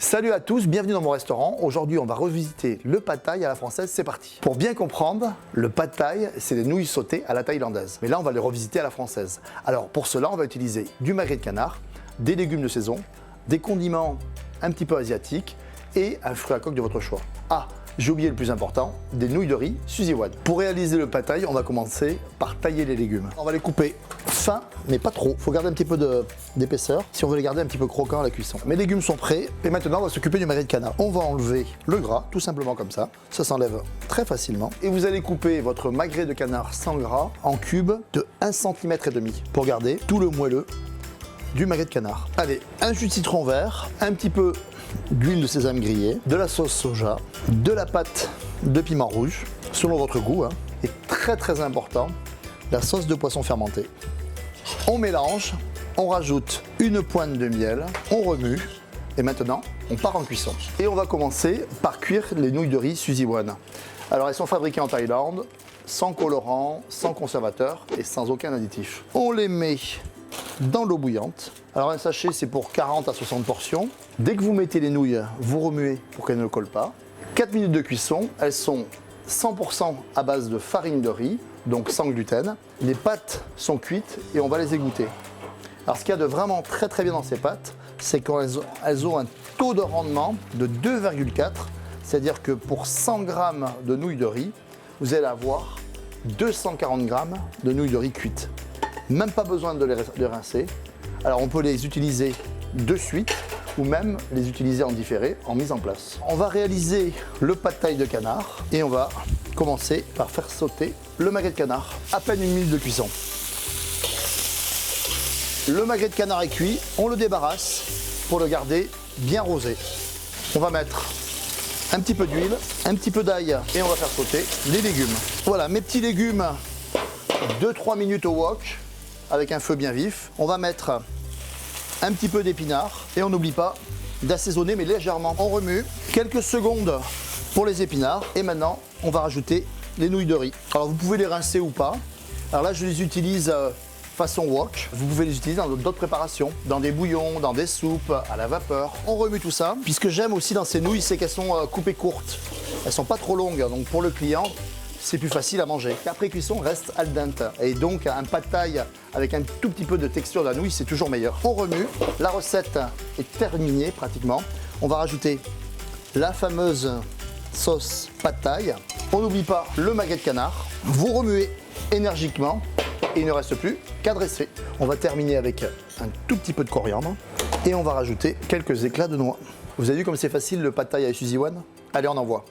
Salut à tous, bienvenue dans mon restaurant. Aujourd'hui, on va revisiter le pad thai à la française, c'est parti. Pour bien comprendre, le pad thai, c'est des nouilles sautées à la thaïlandaise. Mais là, on va les revisiter à la française. Alors, pour cela, on va utiliser du magret de canard, des légumes de saison, des condiments un petit peu asiatiques et un fruit à coque de votre choix. Ah, j'ai oublié le plus important, des nouilles de riz Suzy One. Pour réaliser le pad thai, on va commencer par tailler les légumes. On va les couper fins, mais pas trop. Il faut garder un petit peu d'épaisseur si on veut les garder un petit peu croquants à la cuisson. Mes légumes sont prêts et maintenant on va s'occuper du magret de canard. On va enlever le gras, tout simplement comme ça. Ça s'enlève très facilement. Et vous allez couper votre magret de canard sans gras en cubes de 1,5 cm pour garder tout le moelleux du magret de canard. Allez, un jus de citron vert, un petit peu d'huile de sésame grillée, de la sauce soja, de la pâte de piment rouge, selon votre goût, et très important, la sauce de poisson fermenté. On mélange, on rajoute une pointe de miel, on remue, et maintenant, on part en cuisson. Et on va commencer par cuire les nouilles de riz Suzy One. Alors, elles sont fabriquées en Thaïlande, sans colorant, sans conservateur et sans aucun additif. On les met dans l'eau bouillante. Alors un sachet, c'est pour 40 à 60 portions. Dès que vous mettez les nouilles, vous remuez pour qu'elles ne collent pas. 4 minutes de cuisson, elles sont 100% à base de farine de riz, donc sans gluten. Les pâtes sont cuites et on va les égoutter. Alors ce qu'il y a de vraiment très bien dans ces pâtes, c'est qu'elles ont un taux de rendement de 2,4, c'est-à-dire que pour 100 g de nouilles de riz, vous allez avoir 240 g de nouilles de riz cuites. Même pas besoin de les rincer. Alors on peut les utiliser de suite ou même les utiliser en différé, en mise en place. On va réaliser le pad thai de canard et on va commencer par faire sauter le magret de canard. À peine 1 minute de cuisson. Le magret de canard est cuit, on le débarrasse pour le garder bien rosé. On va mettre un petit peu d'huile, un petit peu d'ail et on va faire sauter les légumes. Voilà, mes petits légumes, 2-3 minutes au wok avec un feu bien vif. On va mettre un petit peu d'épinards et on n'oublie pas d'assaisonner mais légèrement. On remue quelques secondes pour les épinards et maintenant on va rajouter les nouilles de riz. Alors vous pouvez les rincer ou pas. Alors là je les utilise façon wok. Vous pouvez les utiliser dans d'autres préparations, dans des bouillons, dans des soupes, à la vapeur. On remue tout ça. Puis ce que j'aime aussi dans ces nouilles, c'est qu'elles sont coupées courtes. Elles sont pas trop longues, donc pour le client, c'est plus facile à manger. Après cuisson, reste al dente. Et donc un pad thai avec un tout petit peu de texture de la nouille, c'est toujours meilleur. On remue. La recette est terminée pratiquement. On va rajouter la fameuse sauce pad thai. On n'oublie pas le magret de canard. Vous remuez énergiquement et il ne reste plus qu'à dresser. On va terminer avec un tout petit peu de coriandre et on va rajouter quelques éclats de noix. Vous avez vu comme c'est facile le pad thai à Suzy One? Allez, on envoie.